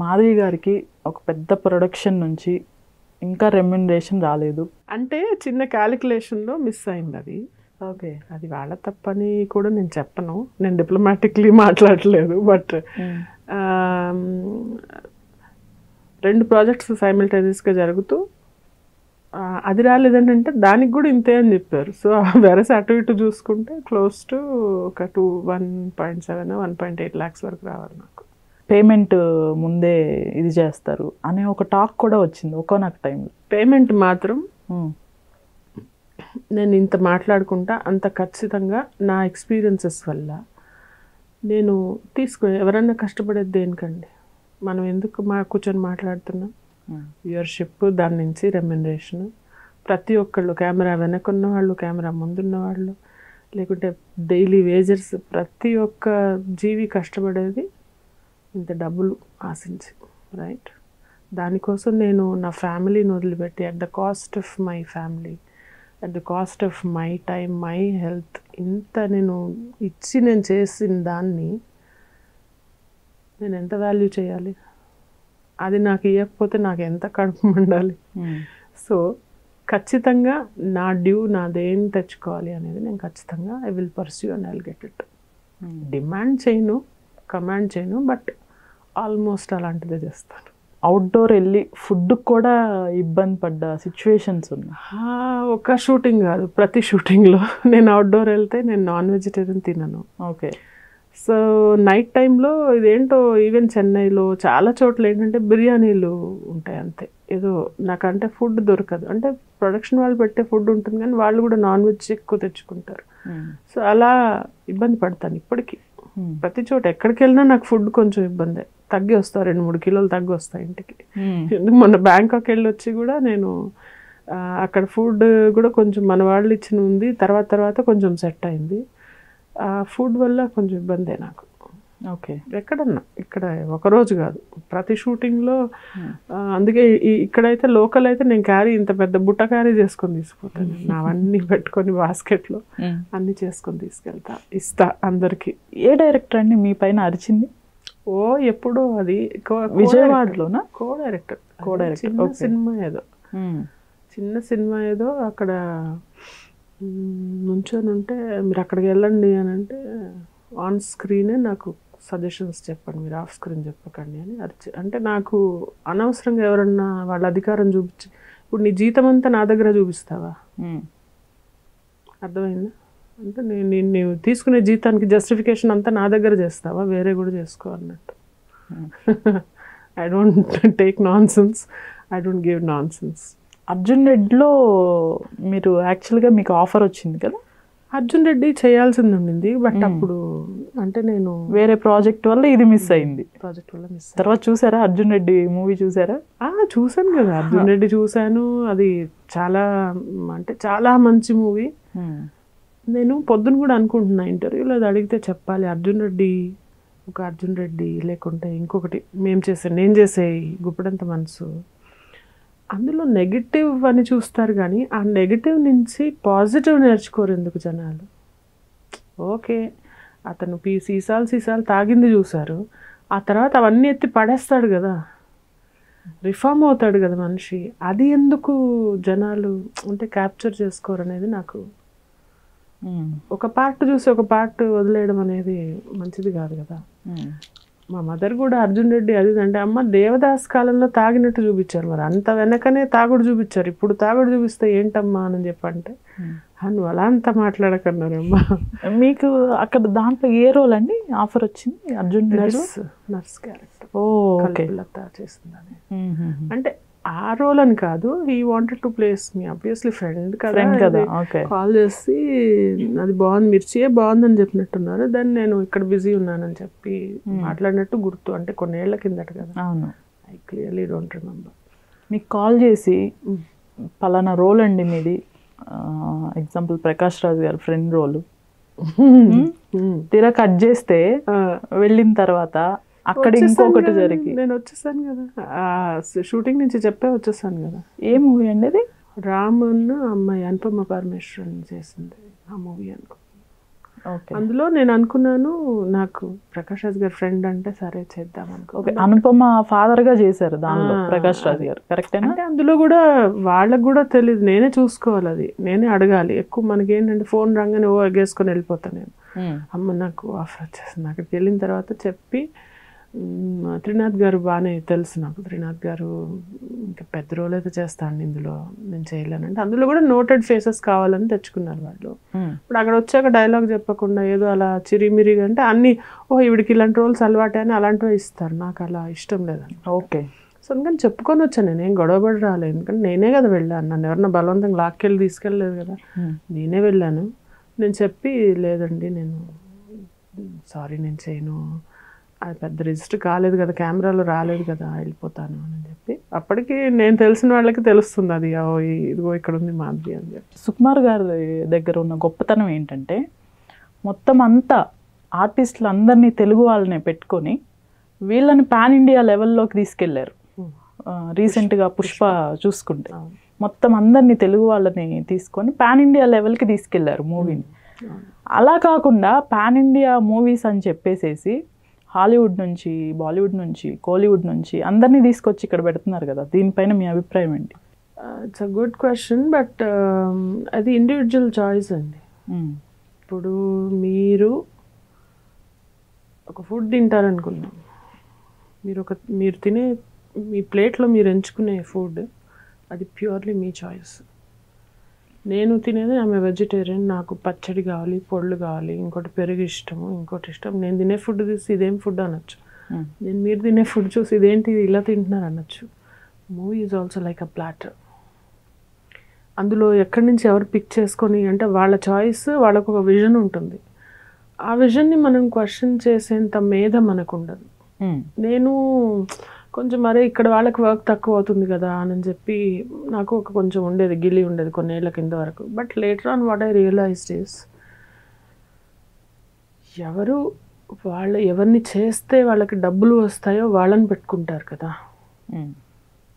మాధవి గారికి ఒక పెద్ద ప్రొడక్షన్ నుంచి ఇంకా రెమ్యునరేషన్ రాలేదు అంటే చిన్న క్యాలిక్యులేషన్లో మిస్ అయింది అది. ఓకే. అది వాళ్ళ తప్పని కూడా నేను చెప్పను, నేను డిప్లొమాటిక్లీ మాట్లాడలేదు. బట్ 2 ప్రాజెక్ట్స్ సైమిల్టేనియస్గా జరుగుతూ అది రాలేదంటే దానికి కూడా ఇంతే అని చెప్పారు. సో వెరసి అటు ఇటు చూసుకుంటే క్లోజ్ టు ఒక 1.7 1.8 lakhs వరకు రావాలి నాకు. పేమెంట్ ముందే ఇది చేస్తారు అనే ఒక టాక్ కూడా వచ్చింది ఒకనొక టైంలో. పేమెంట్ మాత్రం నేను ఇంత మాట్లాడుకుంటా అంత ఖచ్చితంగా నా ఎక్స్పీరియన్సెస్ వల్ల నేను ఎవరన్నా కష్టపడేది దేనికండి, మనం ఎందుకు కూర్చొని మాట్లాడుతున్నాం. వ్యూవర్షిప్, దాని నుంచి రెమ్యునరేషన్, ప్రతి ఒక్కళ్ళు కెమెరా వెనకున్న వాళ్ళు, కెమెరా ముందున్న వాళ్ళు, లేకుంటే డైలీ వేజర్స్, ప్రతి ఒక్క జీవి కష్టపడేది ఇంత డబ్బులు ఆశించి, రైట్? దానికోసం నేను నా ఫ్యామిలీని వదిలిపెట్టి at the cost of my family, at the cost of my time, my health, ఇంత నేను ఇచ్చి నేను చేసిన దాన్ని నేను ఎంత వాల్యూ చేయాలి? అది నాకు ఇవ్వకపోతే నాకు ఎంత కడుపు మండాలి? సో ఖచ్చితంగా నా డ్యూ నాదేం తెచ్చుకోవాలి అనేది నేను ఖచ్చితంగా I will pursue and I will get it. Demand చేయను, కమాండ్ చేయను, బట్ ఆల్మోస్ట్ అలాంటిదే చేస్తాను. అవుట్డోర్ వెళ్ళి ఫుడ్ కూడా ఇబ్బంది పడ్డ సిచ్యువేషన్స్ ఉన్నాయి. ఒక షూటింగ్ కాదు, ప్రతి షూటింగ్లో నేను అవుట్డోర్ వెళ్తే నేను నాన్ వెజిటేరియన్ తినను. ఓకే. సో నైట్ టైంలో ఇదేంటో ఈవెన్ చెన్నైలో చాలా చోట్ల ఏంటంటే బిర్యానీలు ఉంటాయి అంతే. ఏదో నాకంటే ఫుడ్ దొరకదు, అంటే ప్రొడక్షన్ వాళ్ళు పెట్టే ఫుడ్ ఉంటుంది కానీ వాళ్ళు కూడా నాన్ వెజ్ ఎక్కువ తెచ్చుకుంటారు. సో అలా ఇబ్బంది పడతాను ఇప్పటికీ. ప్రతి చోట ఎక్కడికి వెళ్ళినా నాకు ఫుడ్ కొంచెం ఇబ్బందే, తగ్గి వస్తా, 2-3 కిలోలు తగ్గి వస్తాయి ఇంటికి. ఎందుకు మొన్న బ్యాంకాక్ వెళ్ళి వచ్చి కూడా నేను అక్కడ ఫుడ్ కూడా కొంచెం మన వాళ్ళు ఇచ్చిన ఉంది, తర్వాత కొంచెం సెట్ అయింది. ఆ ఫుడ్ వల్ల కొంచెం ఇబ్బందే నాకు. ఓకే. ఎక్కడన్నా ఇక్కడ ఒకరోజు కాదు, ప్రతి షూటింగ్లో. అందుకే ఇక్కడైతే లోకల్ అయితే నేను ఇంత పెద్ద బుట్ట క్యారీ చేసుకొని తీసుకుపోతాను, నావన్నీ పెట్టుకొని బాస్కెట్లో అన్నీ చేసుకొని తీసుకెళ్తా, ఇస్తా అందరికి. ఏ డైరెక్టర్ అండి మీ పైన అరిచింది? ఎప్పుడో అది విజయవాడలోనా? కో డైరెక్టర్ చిన్న సినిమా ఏదో అక్కడ నుంచొని ఉంటే మీరు అక్కడికి వెళ్ళండి అని అంటే ఆన్ స్క్రీనే నాకు సజెషన్స్ చెప్పండి, మీరు ఆఫ్ స్క్రీన్ చెప్పకండి అని అంటే నాకు అనవసరంగా ఎవరన్నా వాళ్ళ అధికారం చూపించి, ఇప్పుడు నీ జీతం అంతా నా దగ్గర చూపిస్తావా? అర్థమైందా? అంటే నేను తీసుకునే జీతానికి జస్టిఫికేషన్ అంతా నా దగ్గర చేస్తావా, వేరే కూడా చేసుకో అన్నట్టు. I don't take nonsense, I don't give nonsense. Arjun రెడ్డిలో మీరు యాక్చువల్గా మీకు ఆఫర్ వచ్చింది కదా? అర్జున్ రెడ్డి చేయాల్సింది ఉండింది, బట్ అప్పుడు అంటే నేను వేరే ప్రాజెక్ట్ వల్ల ఇది మిస్ అయింది. తర్వాత చూసారా అర్జున్ రెడ్డి మూవీ? చూసారా? చూసాను కదా, అర్జున్ రెడ్డి చూశాను. అది చాలా మంచి మూవీ. నేను పొద్దున కూడా అనుకుంటున్నా ఇంటర్వ్యూలో అది అడిగితే చెప్పాలి, అర్జున్ రెడ్డి లేకుంటే ఇంకొకటి నేను చేసే గుప్పడంత మనసు, అందులో నెగిటివ్ అని చూస్తారు కానీ ఆ నెగిటివ్ నుంచి పాజిటివ్ నేర్చుకోరు ఎందుకు జనాలు? ఓకే, అతను సీసాలు తాగింది చూశారు, ఆ తర్వాత అవన్నీ ఎత్తి పడేస్తాడు కదా, రిఫార్మ్ అవుతాడు కదా మనిషి. అది ఎందుకు జనాలు అంటే క్యాప్చర్ చేసుకోరు అనేది నాకు. ఒక పార్ట్ చూసి ఒక పార్ట్ వదిలేయడం అనేది మంచిది కాదు కదా. మా మదర్ కూడా అర్జున్ రెడ్డి అది అంటే అమ్మ దేవదాస్ కాలంలో తాగినట్టు చూపించారు, మరి అంత వెనకనే తాగుడు చూపించారు, ఇప్పుడు తాగుడు చూపిస్తే ఏంటమ్మా అని చెప్పంటే నువ్వు అలా అంతా మాట్లాడకన్నారమ్మా. మీకు అక్కడ దాంట్లో ఏ రోల్ అండి ఆఫర్ వచ్చింది? Arjun Reddy nurse character. Okay. చేసిందని అంటే ఆ రోల్ అని కాదు, he wanted to place me, obviously friend కదా. కాల్ చేసి అది బాగుంది, మిర్చియే బాగుందని చెప్పినట్టున్నారు. దాన్ని నేను ఇక్కడ బిజీ ఉన్నానని చెప్పి మాట్లాడినట్టు గుర్తు, అంటే కొన్నేళ్ల కిందట కదా. అవును, ఐ క్లియర్లీ డోంట్ రిమెంబర్. మీకు కాల్ చేసి పలానా రోల్ అండి మీది, ఎగ్జాంపుల్ ప్రకాష్ రాజ్ గారు ఫ్రెండ్ రోలు, తీరా కట్ చేస్తే వెళ్ళిన తర్వాత అక్కడ ఇంకొకటి జరిగి నేను వచ్చేసాను కదా, షూటింగ్ నుంచి చెప్పే వచ్చేసాను కదా. ఏ మూవీ అండి అది? రామన్ అమ్మాయి అనుపమ పరమేశ్వరన్ చేసింది ఆ మూవీ అనుకో. అందులో నేను అనుకున్నాను నాకు ప్రకాష్ రాజ్ గారి ఫ్రెండ్ అంటే సరే చేద్దాం ఓకే, అనుపమ ఫాదర్ గా చేశారు దానిలో ప్రకాష్ రాజ్ గారు, కరెక్ట్? అంటే అందులో కూడా వాళ్ళకు కూడా తెలియదు, నేనే చూసుకోవాలి, అది నేనే అడగాలి. ఎక్కువ మనకి ఏంటంటే ఫోన్ రంగానే ఎగేసుకొని వెళ్ళిపోతాను నేను. అమ్మ నాకు ఆఫర్ వచ్చేసింది, అక్కడికి వెళ్ళిన తర్వాత చెప్పి త్రినాథ్ గారు బాగానే తెలుసు నాకు. త్రినాథ్ గారు ఇంకా పెద్ద రోల్ అయితే చేస్తాను ఇందులో, నేను చేయలేనంటే అందులో కూడా నోటెడ్ ఫేసెస్ కావాలని తెచ్చుకున్నారు వాళ్ళు. ఇప్పుడు అక్కడ వచ్చాక డైలాగ్ చెప్పకుండా ఏదో అలా చిరిమిరిగా అంటే అన్ని ఈవిడికి ఇలాంటి రోల్స్ అలవాటే అని అలాంటివి ఇస్తారు. నాకు అలా ఇష్టం లేదని. ఓకే, సో అందుకని చెప్పుకొని వచ్చాను, నేనేం గొడవపడి రాలేదు. ఎందుకంటే నేనే కదా వెళ్ళాను, నన్ను ఎవరన్నా బలవంతంగా లాక్కెళ్ళి తీసుకెళ్ళలేదు కదా, నేనే వెళ్ళాను. నేను చెప్పి లేదండి నేను సారీ నేను చేయను, అది పెద్ద రిజిస్టర్ కాలేదు కదా, కెమెరాలో రాలేదు కదా, వెళ్ళిపోతాను అని చెప్పి. అప్పటికి నేను తెలిసిన వాళ్ళకి తెలుస్తుంది అది ఇదిగో ఇక్కడ ఉంది మాధవి అని చెప్పి. సుకుమార్ గారి దగ్గర ఉన్న గొప్పతనం ఏంటంటే మొత్తం అంతా ఆర్టిస్టులు అందరినీ తెలుగు వాళ్ళనే పెట్టుకొని వీళ్ళని పాన్ ఇండియా లెవెల్లోకి తీసుకెళ్లారు. రీసెంట్గా పుష్ప చూసుకుంటే మొత్తం అందరినీ తెలుగు వాళ్ళని తీసుకొని పాన్ ఇండియా లెవెల్కి తీసుకెళ్లారు మూవీని. అలా కాకుండా పాన్ ఇండియా మూవీస్ అని చెప్పేసేసి హాలీవుడ్ నుంచి, బాలీవుడ్ నుంచి, కోలీవుడ్ నుంచి అందరినీ తీసుకొచ్చి ఇక్కడ పెడుతున్నారు కదా, దీనిపైన మీ అభిప్రాయం ఏంటి? It's a good question, but అది ఇండివిజువల్ చాయిస్ అండి. ఇప్పుడు మీరు ఒక ఫుడ్ తింటారనుకున్నాం, మీరు తినే మీ ప్లేట్లో మీరు ఎంచుకునే ఫుడ్ అది ప్యూర్లీ మీ చాయిస్. నేను తినేది ఆమె వెజిటేరియన్, నాకు పచ్చడి కావాలి, పొళ్ళు కావాలి, ఇంకోటి పెరుగు ఇష్టము, ఇంకోటి ఇష్టం. నేను తినే ఫుడ్ చూసి ఇదేం ఫుడ్ అనొచ్చు, మీరు తినే ఫుడ్ చూసి ఇదేంటి ఇలా తింటున్నారు అనొచ్చు. Movie is also like a platter. అందులో ఎక్కడి నుంచి ఎవరు పిక్ చేసుకొని అంటే వాళ్ళ చాయిస్, వాళ్ళకు ఒక విజన్ ఉంటుంది. ఆ విజన్ని మనం క్వశ్చన్ చేసేంత మేధ మనకు ఉండదు. నేను కొంచెం మరే ఇక్కడ వాళ్ళకి వర్క్ తక్కువ అవుతుంది కదా అని చెప్పి నాకు ఒక కొంచెం ఉండేది, గిల్లి ఉండేది కొన్నేళ్ల కింద వరకు. But later on what I realized is ఎవరిని చేస్తే వాళ్ళకి డబ్బులు వస్తాయో వాళ్ళని పెట్టుకుంటారు కదా.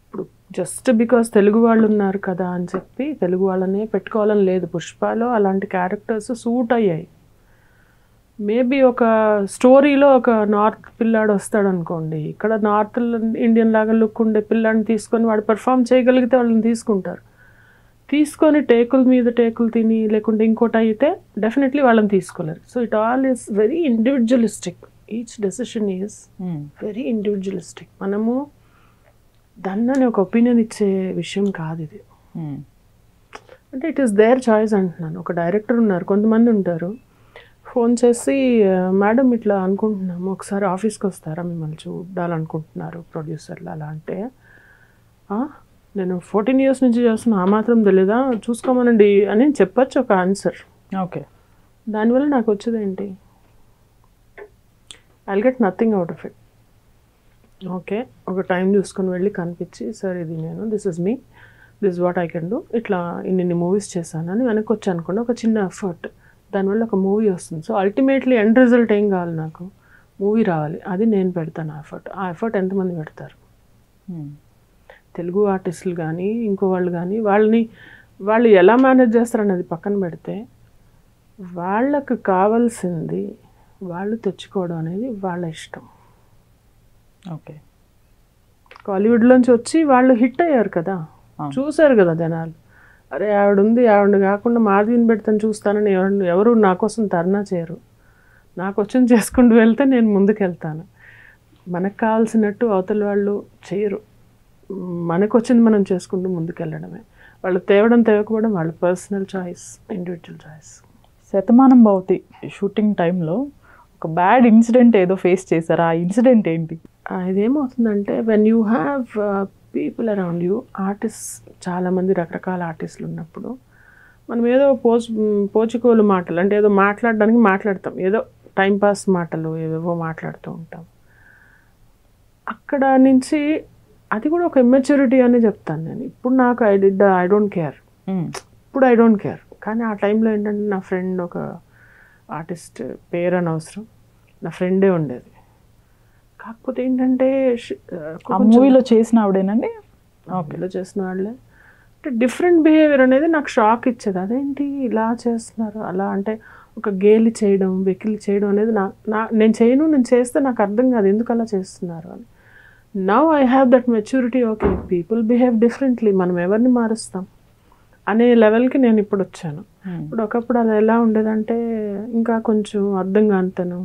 ఇప్పుడు జస్ట్ బికాస్ తెలుగు వాళ్ళు ఉన్నారు కదా అని చెప్పి తెలుగు వాళ్ళనే పెట్టుకోవాలని లేదు. పుష్పలో అలాంటి క్యారెక్టర్స్ సూట్ అయ్యాయి. మేబీ ఒక స్టోరీలో ఒక నార్త్ పిల్లాడు వస్తాడు అనుకోండి, ఇక్కడ నార్త్ ఇండియన్ లాగా లుక్ ఉండే పిల్లాడిని తీసుకొని వాడు పెర్ఫామ్ చేయగలిగితే వాళ్ళని తీసుకుంటారు. తీసుకొని టేకుల మీద టేకులు తిని లేకుంటే ఇంకోటి అయితే డెఫినెట్లీ వాళ్ళని తీసుకోలేరు. So it all is very individualistic. Each decision is very individualistic. మనము దాన్ని ఒక ఒపీనియన్ ఇచ్చే విషయం కాదు ఇది. అంటే ఇట్ ఈస్ దేర్ చాయిస్ అంటున్నాను. ఒక డైరెక్టర్ ఉన్నారు, కొంతమంది ఉంటారు ఫోన్ చేసి మేడం ఇట్లా అనుకుంటున్నాము, ఒకసారి ఆఫీస్కి వస్తారా, మిమ్మల్ని చూడాలనుకుంటున్నారు ప్రొడ్యూసర్లు అలా అంటే, నేను 14 years నుంచి చేస్తున్నా, ఆ మాత్రం తెలీదా, చూసుకోమనండి అని చెప్పచ్చు ఒక ఆన్సర్. ఓకే, దానివల్ల నాకు వచ్చేది ఏంటి? I'll get nothing out of it. Okay, ఒక టైం చూసుకొని వెళ్ళి కనిపించి సార్ ఇది నేను, this is me, this what I can do, ఇట్లా ఇన్ని మూవీస్ చేశాను అని వెనక్కి వచ్చి అనుకోండి, ఒక చిన్న ఎఫర్ట్, దానివల్ల ఒక మూవీ వస్తుంది. సో అల్టిమేట్లీ ఎండ్ రిజల్ట్ ఏం కావాలి, నాకు మూవీ రావాలి, అది నేను పెడతాను ఆ ఎఫర్ట్ ఎంతమంది పెడతారు? తెలుగు ఆర్టిస్టులు కానీ ఇంకో వాళ్ళు కానీ వాళ్ళు ఎలా మేనేజ్ చేస్తారనేది పక్కన పెడితే, వాళ్ళకు కావాల్సింది వాళ్ళు తెచ్చుకోవడం అనేది వాళ్ళ ఇష్టం. ఓకే, కాలీవుడ్లోంచి వచ్చి వాళ్ళు హిట్ అయ్యారు కదా, చూశారు కదా జనాలు, అరే ఆవిడ కాకుండా మాధవిని పెడతాను చూస్తానని ఎవరు నా కోసం ధర్నా చేయరు. నాకు వచ్చింది చేసుకుంటూ వెళ్తే నేను ముందుకు వెళ్తాను. మనకు కావాల్సినట్టు అవతల వాళ్ళు చేయరు. మనకు వచ్చింది మనం చేసుకుంటూ ముందుకు వెళ్ళడమే. వాళ్ళు తేవకపోవడం వాళ్ళ personal choice, individual choice. Shatamanam Bhavati shooting టైంలో ఒక బ్యాడ్ ఇన్సిడెంట్ ఏదో ఫేస్ చేశారు, ఆ ఇన్సిడెంట్ ఏంటి? ఇదేమవుతుందంటే when you have people around you, artist చాలామంది రకరకాల ఆర్టిస్టులు ఉన్నప్పుడు మనం ఏదో పోచుకోలు మాటలు అంటే ఏదో మాట్లాడడానికి మాట్లాడతాం, ఏదో టైంపాస్ మాటలు ఏవేవో మాట్లాడుతూ ఉంటాం. అక్కడ నుంచి అది కూడా ఒక ఇమ్మెచ్యూరిటీ అని చెప్తాను నేను. ఇప్పుడు నాకు ఐ డోంట్ కేర్, ఇప్పుడు ఐ డోంట్ కేర్. కానీ ఆ టైంలో ఏంటంటే నా ఫ్రెండ్ ఒక ఆర్టిస్ట్, పేరు అని అవసరం, నా ఫ్రెండే ఉండేది. కాకపోతే ఏంటంటే మూవీలో చేసిన ఆవిడేనండి? మూవీలో చేసిన వాళ్ళే. డిఫరెంట్ బిహేవియర్ అనేది నాకు షాక్ ఇచ్చేది. అదేంటి ఇలా చేస్తున్నారు అలా, అంటే ఒక గేలి చేయడం వెకిలి చేయడం అనేది నేను చేయను, నేను చేస్తే నాకు అర్థం కాదు ఎందుకు అలా చేస్తున్నారు అని. Now I have that maturity, okay people behave differently, మనం ఎవరిని మారుస్తాం అనే లెవెల్కి నేను ఇప్పుడు వచ్చాను. ఇప్పుడు ఒకప్పుడు అది ఎలా ఉండేదంటే ఇంకా కొంచెం అర్థం కానితను,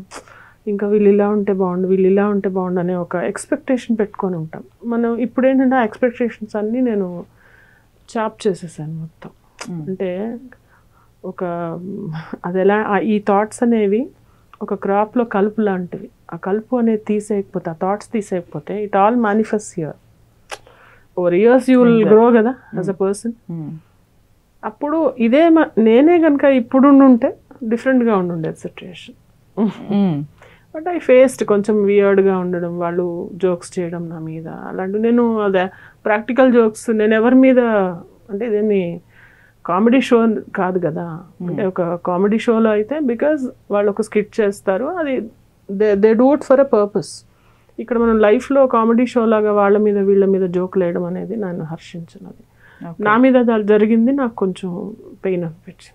ఇంకా వీళ్ళు ఇలా ఉంటే బాగుండు వీళ్ళు ఇలా ఉంటే బాగుండు అనే ఒక ఎక్స్పెక్టేషన్ పెట్టుకొని ఉంటాం మనం. ఇప్పుడు ఏంటంటే ఆ ఎక్స్పెక్టేషన్స్ అన్నీ నేను చాప్ చేసేసాను మొత్తం. అంటే ఒక అది ఎలా, ఈ థాట్స్ అనేవి ఒక క్రాప్లో కలుపు లాంటివి. ఆ కలుపు అనేది తీసేయకపోతే, ఆ థాట్స్ తీసేయకపోతే it all manifest here. Over years you will grow కదా యాజ్ అ పర్సన్. అప్పుడు ఇదే నేనే కనుక ఇప్పుడు ఉంటే డిఫరెంట్గా ఉండుండేది సిచ్యుయేషన్. బట్ ఐ ఫేస్డ్ కొంచెం వియర్డ్గా ఉండడం, వాళ్ళు జోక్స్ చేయడం నా మీద అలాంటివి. నేను అదే ప్రాక్టికల్ జోక్స్ నేను ఎవరి మీద, అంటే ఇదేమి కామెడీ షో కాదు కదా, అంటే ఒక కామెడీ షోలో అయితే బికాజ్ వాళ్ళు ఒక స్కిట్ చేస్తారు, అది they do it for a purpose. ఇక్కడ మనం లైఫ్లో కామెడీ షో లాగా వాళ్ళ మీద వీళ్ళ మీద జోకులు వేయడం అనేది నన్ను హర్షించినది. నా మీద జరిగింది నాకు కొంచెం పెయిన్ అనిపించింది.